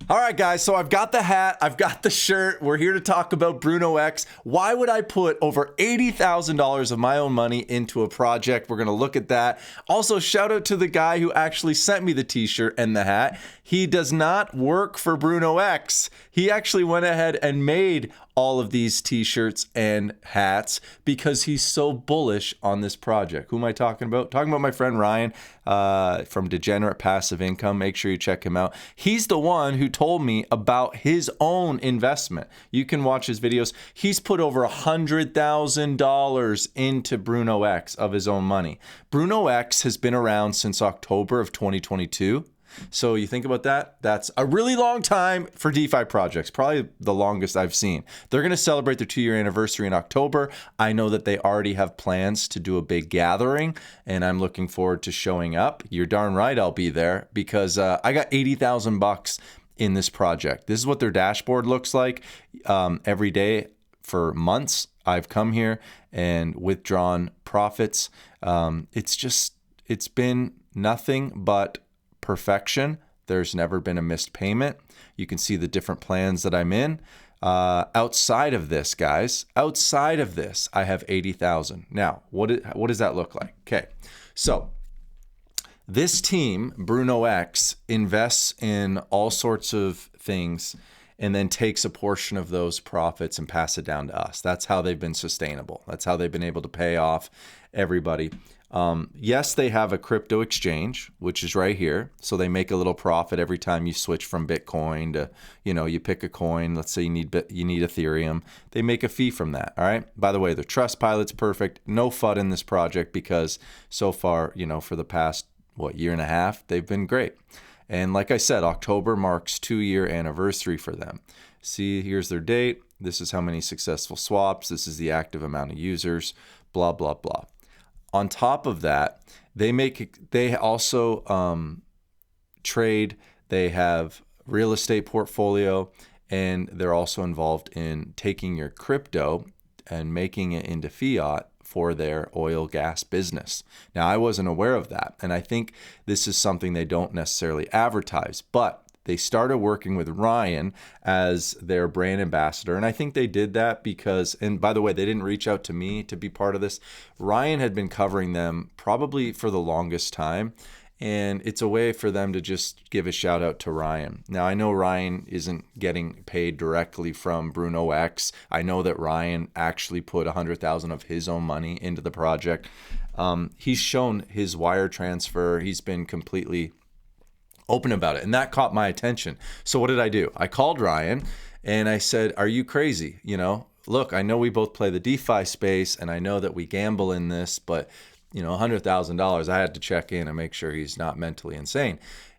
All right, guys, so I've got the hat, I've got the shirt. We're here to talk about Bruno X. Why would I put over $80,000 of my own money into a project? We're going to look at that. Also, shout out to the guy who actually sent me the t-shirt and the hat. He does not work for Bruno X. He actually went ahead and made all of these t-shirts and hats because he's so bullish on this project. Who am I talking about? Talking about my friend Ryan from Degenerate Passive Income. Make sure you check him out. He's the one who told me about his own investment. You can watch his videos. He's put over $100,000 into Bruno X of his own money. Bruno X has been around since October of 2022. So you think about that, that's a really long time for DeFi projects, probably the longest I've seen. They're going to celebrate their 2-year anniversary in October. I know that they already have plans to do a big gathering, and I'm looking forward to showing up. You're darn right I'll be there because I got $80,000 in this project. This is what their dashboard looks like every day for months. I've come here and withdrawn profits. It's been nothing but perfection. There's never been a missed payment. You can see the different plans that I'm in. Outside of this, guys, outside of this, I have 80,000. Now, what does that look like? Okay, so this team, Bruno X, invests in all sorts of things and then takes a portion of those profits and pass it down to us. That's how they've been sustainable. That's how they've been able to pay off everybody. Yes, they have a crypto exchange, which is right here. So they make a little profit every time you switch from Bitcoin to, you pick a coin. Let's say you need Ethereum. They make a fee from that. All right. By the way, the Trustpilot's perfect. No FUD in this project because so far, for the past, year and a half, they've been great. And like I said, October marks 2-year anniversary for them. See, here's their date. This is how many successful swaps. This is the active amount of users, blah, blah, blah. On top of that, they also trade. They have real estate portfolio, and they're also involved in taking your crypto and making it into fiat for their oil gas business. Now, I wasn't aware of that, and I think this is something they don't necessarily advertise, but they started working with Ryan as their brand ambassador. And I think they did that because, and by the way, they didn't reach out to me to be part of this. Ryan had been covering them probably for the longest time. And it's a way for them to just give a shout out to Ryan. Now, I know Ryan isn't getting paid directly from Bruno X. I know that Ryan actually put $100,000 of his own money into the project. He's shown his wire transfer. He's been completely open about it, and that caught my attention. So what did I do? I called Ryan and I said, are you crazy? Look, I know we both play the DeFi space and I know that we gamble in this, but $100,000, I had to check in and make sure he's not mentally insane.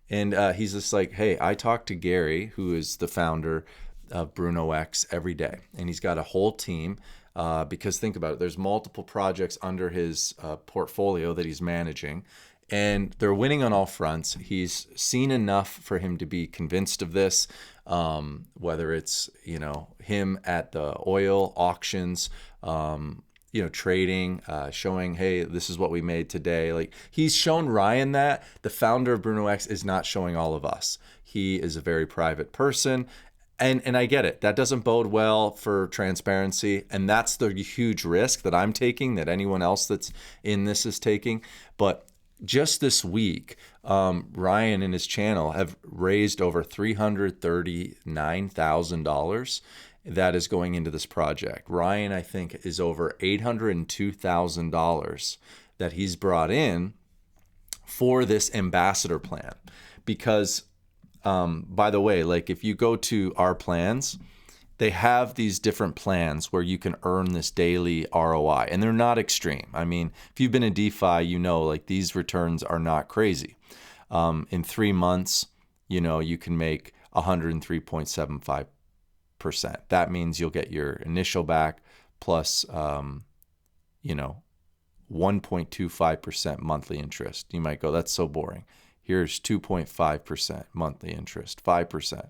And he's just like, hey, I talk to Gary, who is the founder of Bruno X, every day. And he's got a whole team because think about it, there's multiple projects under his portfolio that he's managing. And they're winning on all fronts. He's seen enough for him to be convinced of this, whether it's, him at the oil auctions, trading, showing, hey, this is what we made today. Like, he's shown Ryan that. The founder of Bruno X is not showing all of us. He is a very private person. And I get it. That doesn't bode well for transparency. And that's the huge risk that I'm taking, that anyone else that's in this is taking. But just this week, Ryan and his channel have raised over $339,000 that is going into this project. Ryan, I think, is over $802,000 that he's brought in for this ambassador plan. Because, by the way, like if you go to our plans, they have these different plans where you can earn this daily ROI, and they're not extreme. I mean, if you've been in DeFi, like these returns are not crazy. In 3 months, you can make 103.75%. That means you'll get your initial back plus, 1.25% monthly interest. You might go, that's so boring. Here's 2.5% monthly interest, 5%.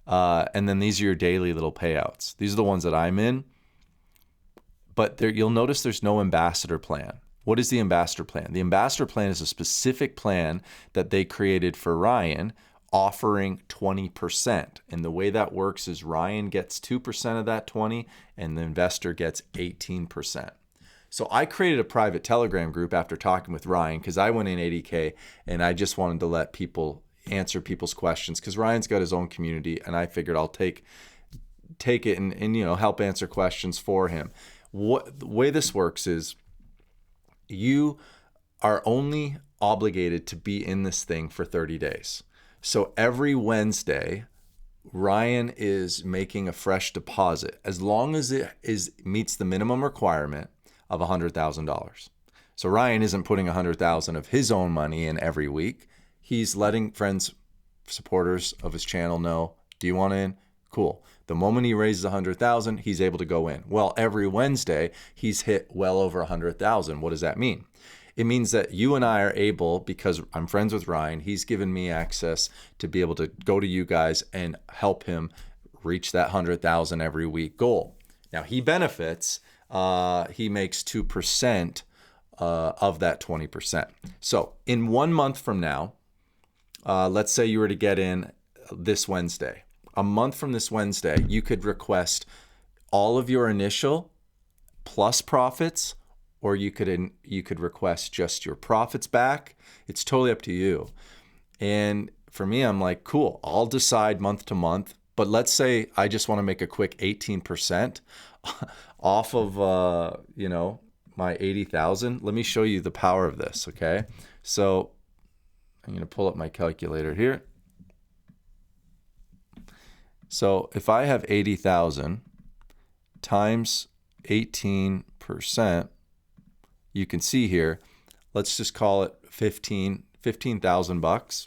And then these are your daily little payouts. These are the ones that I'm in. But you'll notice there's no ambassador plan. What is the ambassador plan? The ambassador plan is a specific plan that they created for Ryan offering 20%. And the way that works is Ryan gets 2% of that 20 and the investor gets 18%. So I created a private Telegram group after talking with Ryan because I went in 80K and I just wanted to let people answer people's questions because Ryan's got his own community and I figured I'll take it and help answer questions for him. The way this works is you are only obligated to be in this thing for 30 days. So every Wednesday, Ryan is making a fresh deposit as long as it meets the minimum requirement of $100,000. So Ryan isn't putting $100,000 of his own money in every week. He's letting friends, supporters of his channel know, do you want in? Cool. The moment he raises $100,000, he's able to go in. Well, every Wednesday, he's hit well over $100,000. What does that mean? It means that you and I are able, because I'm friends with Ryan, he's given me access to be able to go to you guys and help him reach that $100,000 every week goal. Now, he benefits. He makes 2% of that 20%. So in 1 month from now, let's say you were to get in this Wednesday. A month from this Wednesday, you could request all of your initial plus profits, or you could request just your profits back. It's totally up to you. And for me, I'm like, cool, I'll decide month to month. But let's say I just want to make a quick 18% off of my 80,000. Let me show you the power of this, okay? So I'm going to pull up my calculator here. So if I have 80,000 times 18%, you can see here, let's just call it $15,000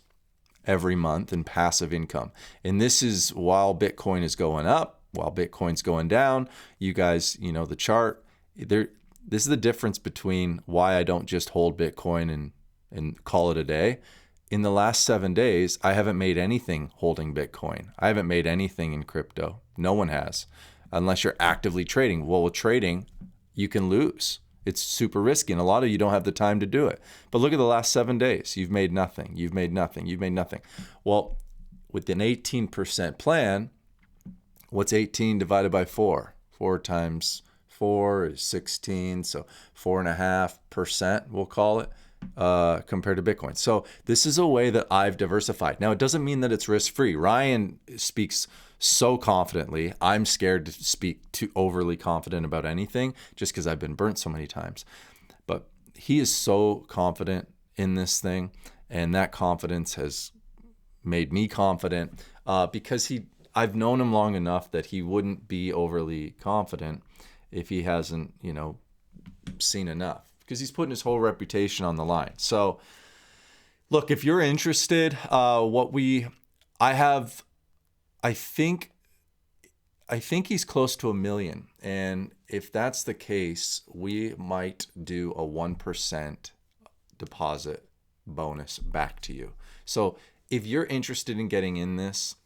every month in passive income. And this is while Bitcoin is going up, while Bitcoin's going down. You guys, the chart there. This is the difference between why I don't just hold Bitcoin and call it a day. In the last 7 days, I haven't made anything holding Bitcoin. I haven't made anything in crypto. No one has, unless you're actively trading. Well, with trading, you can lose. It's super risky, and a lot of you don't have the time to do it. But look at the last 7 days. You've made nothing. You've made nothing. You've made nothing. Well, with an 18% plan, what's 18 divided by 4? 4 times 4 is 16, so 4.5%, we'll call it. Compared to Bitcoin. So this is a way that I've diversified. Now, it doesn't mean that it's risk-free. Ryan speaks so confidently. I'm scared to speak too overly confident about anything just because I've been burnt so many times. But he is so confident in this thing, and that confidence has made me confident because I've known him long enough that he wouldn't be overly confident if he hasn't, seen enough. Because he's putting his whole reputation on the line. So, look, if you're interested, I think he's close to 1 million. And if that's the case, we might do a 1% deposit bonus back to you. So if you're interested in getting in this,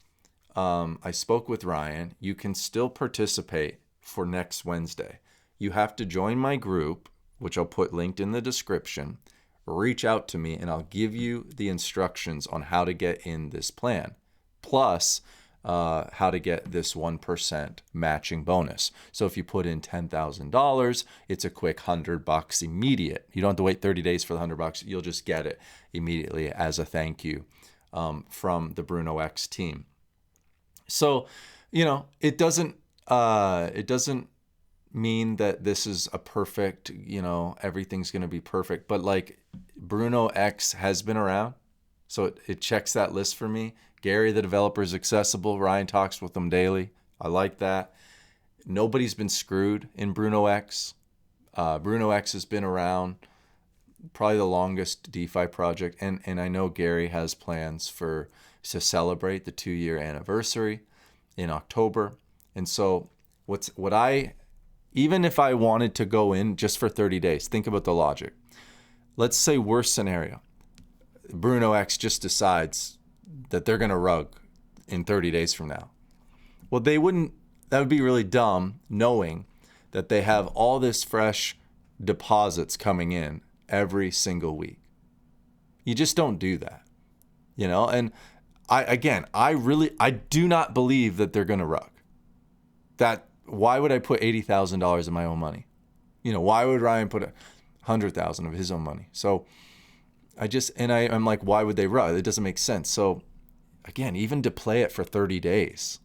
I spoke with Ryan. You can still participate for next Wednesday. You have to join my group, which I'll put linked in the description. Reach out to me and I'll give you the instructions on how to get in this plan, plus how to get this 1% matching bonus. So if you put in $10,000, it's a quick $100 immediate. You don't have to wait 30 days for the $100. You'll just get it immediately as a thank you from the Bruno X team. So, it doesn't mean that this is a perfect, everything's going to be perfect. But like Bruno X has been around. So it checks that list for me. Gary, the developer, is accessible. Ryan talks with them daily. I like that. Nobody's been screwed in Bruno X. Bruno X has been around, probably the longest DeFi project. And I know Gary has plans to celebrate the 2-year anniversary in October. And so even if I wanted to go in just for 30 days, think about the logic. Let's say worst scenario, Bruno X just decides that they're going to rug in 30 days from now. Well, that would be really dumb knowing that they have all this fresh deposits coming in every single week. You just don't do that, and I do not believe that they're going to rug. Why would I put $80,000 of my own money? Why would Ryan put $100,000 of his own money? So I'm like, why would they rug? It doesn't make sense. So again, even to play it for 30 days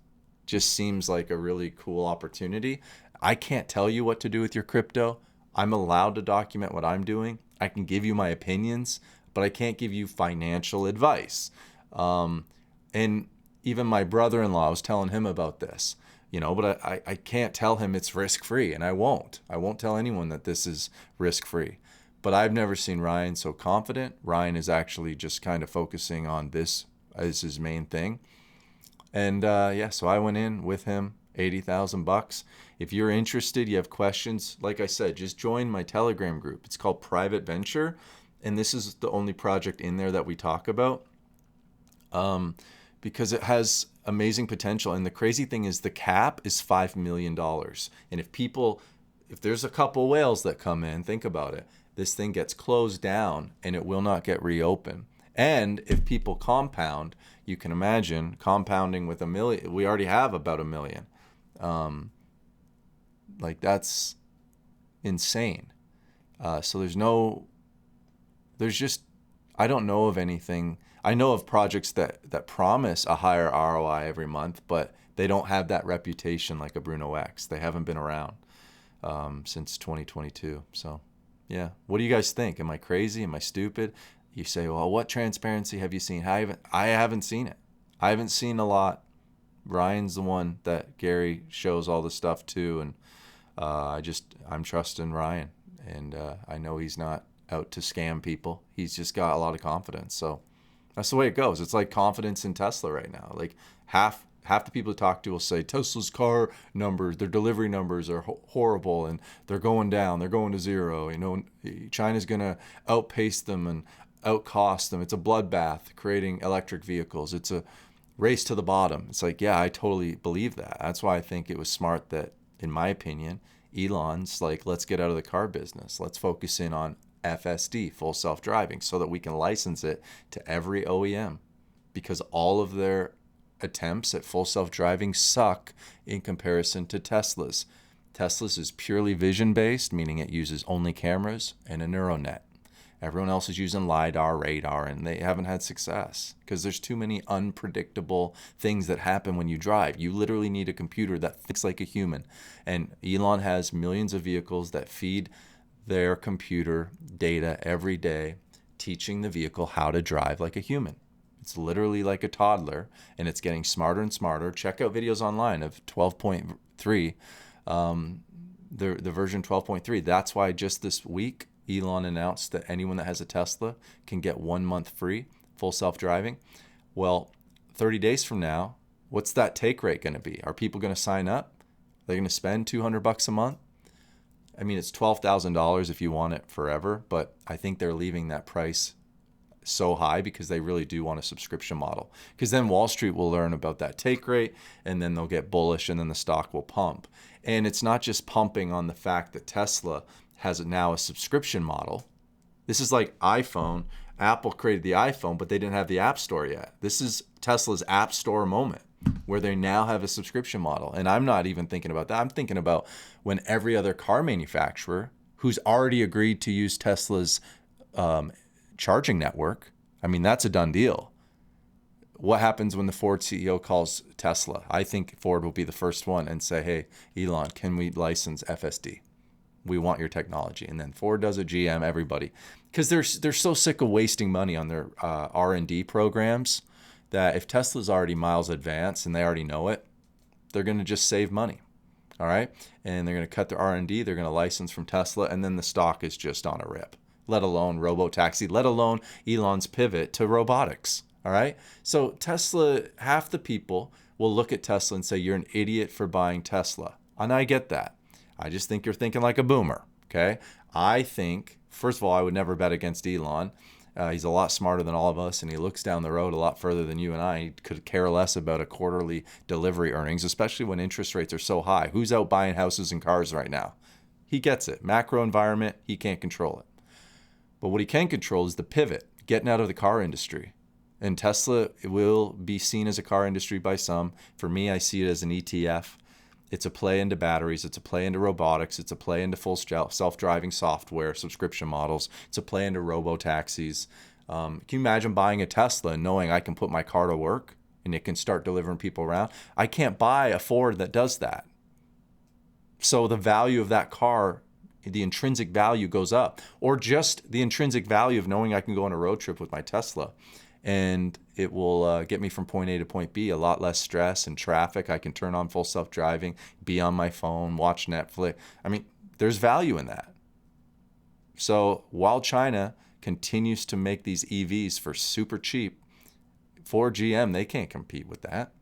just seems like a really cool opportunity. I can't tell you what to do with your crypto. I'm allowed to document what I'm doing. I can give you my opinions, but I can't give you financial advice. And even my brother-in-law, I was telling him about this, but I can't tell him it's risk-free, and I won't. I won't tell anyone that this is risk-free. But I've never seen Ryan so confident. Ryan is actually just kind of focusing on this as his main thing. And so I went in with him, $80,000. If you're interested, you have questions, like I said, just join my Telegram group. It's called Private Venture, and this is the only project in there that we talk about because it has amazing potential. And the crazy thing is the cap is $5 million. And if there's a couple whales that come in, think about it. This thing gets closed down and it will not get reopened. And if people compound, you can imagine compounding with $1 million. We already have about $1 million. That's insane. So I don't know of anything. I know of projects that promise a higher ROI every month, but they don't have that reputation like a Bruno X. They haven't been around since 2022. So yeah, what do you guys think? Am I crazy? Am I stupid? You say, well, what transparency have you seen? I haven't seen it. I haven't seen a lot. Ryan's the one that Gary shows all the stuff to, and I'm trusting Ryan, and I know he's not out to scam people. He's just got a lot of confidence. So that's the way it goes. It's like confidence in Tesla right now. Like half the people to talk to will say Tesla's car numbers, their delivery numbers are horrible and they're going down, they're going to zero. China's going to outpace them and outcost them. It's a bloodbath creating electric vehicles. It's a race to the bottom. It's like, yeah, I totally believe that. That's why I think it was smart that, in my opinion, Elon's like, let's get out of the car business. Let's focus in on FSD, full self-driving, so that we can license it to every OEM, because all of their attempts at full self-driving suck in comparison to Tesla's. Tesla's is purely vision-based, meaning it uses only cameras and a neural net. Everyone else is using LiDAR, radar, and they haven't had success because there's too many unpredictable things that happen when you drive. You literally need a computer that thinks like a human. And Elon has millions of vehicles that feed their computer data every day, teaching the vehicle how to drive like a human. It's literally like a toddler, and it's getting smarter and smarter. Check out videos online of 12.3, the version 12.3. That's why just this week, Elon announced that anyone that has a Tesla can get 1 month free, full self-driving. Well, 30 days from now, what's that take rate going to be? Are people going to sign up? They're going to spend $200 a month? I mean, it's $12,000 if you want it forever, but I think they're leaving that price so high because they really do want a subscription model. Because then Wall Street will learn about that take rate, and then they'll get bullish, and then the stock will pump. And it's not just pumping on the fact that Tesla has now a subscription model. This is like iPhone. Apple created the iPhone, but they didn't have the App Store yet. This is Tesla's App Store moment, where they now have a subscription model. And I'm not even thinking about that. I'm thinking about when every other car manufacturer who's already agreed to use Tesla's charging network, I mean, that's a done deal. What happens when the Ford CEO calls Tesla? I think Ford will be the first one and say, hey, Elon, can we license FSD? We want your technology. And then Ford does it, GM, everybody. Because they're so sick of wasting money on their R&D programs that if Tesla's already miles advanced and they already know it, they're going to just save money. All right? And they're going to cut their R&D. They're going to license from Tesla. And then the stock is just on a rip, let alone robo-taxi, let alone Elon's pivot to robotics. All right? So Tesla, half the people will look at Tesla and say, you're an idiot for buying Tesla. And I get that. I just think you're thinking like a boomer, okay? I think, first of all, I would never bet against Elon. He's a lot smarter than all of us, and he looks down the road a lot further than you and I. He could care less about a quarterly delivery earnings, especially when interest rates are so high. Who's out buying houses and cars right now? He gets it. Macro environment, he can't control it. But what he can control is the pivot, getting out of the car industry. And Tesla will be seen as a car industry by some. For me, I see it as an ETF. It's a play into batteries. It's a play into robotics. It's a play into full self-driving software, subscription models. It's a play into robo-taxis. Can you imagine buying a Tesla and knowing I can put my car to work and it can start delivering people around? I can't buy a Ford that does that. So the value of that car, the intrinsic value goes up, or just the intrinsic value of knowing I can go on a road trip with my Tesla and it will get me from point A to point B, a lot less stress and traffic. I can turn on full self-driving, be on my phone, watch Netflix. I mean, there's value in that. So while China continues to make these EVs for super cheap, Ford, GM, they can't compete with that.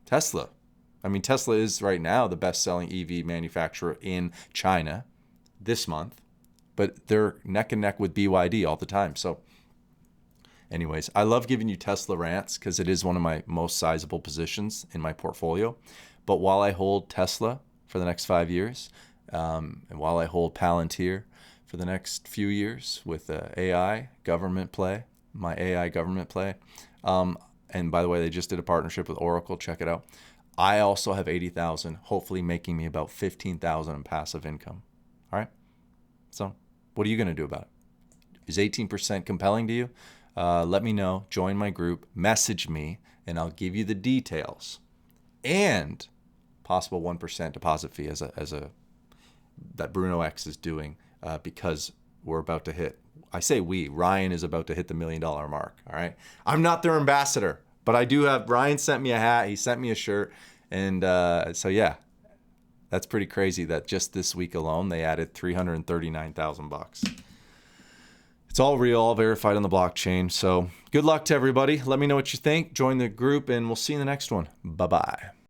Tesla is right now the best-selling EV manufacturer in China this month, but they're neck and neck with BYD all the time. So anyways, I love giving you Tesla rants because it is one of my most sizable positions in my portfolio. But while I hold Tesla for the next 5 years, and while I hold Palantir for the next few years with AI government play, my AI government play, and by the way, they just did a partnership with Oracle. Check it out. I also have 80,000, hopefully making me about 15,000 in passive income. All right. So what are you going to do about it? Is 18% compelling to you? Let me know. Join my group. Message me, and I'll give you the details and possible 1% deposit fee as a that Bruno X is doing because we're about to hit. I say we. Ryan is about to hit the $1 million mark. All right. I'm not their ambassador, but I do have. Ryan sent me a hat. He sent me a shirt, and so yeah. That's pretty crazy that just this week alone, they added $339,000. It's all real, all verified on the blockchain. So good luck to everybody. Let me know what you think. Join the group, and we'll see you in the next one. Bye-bye.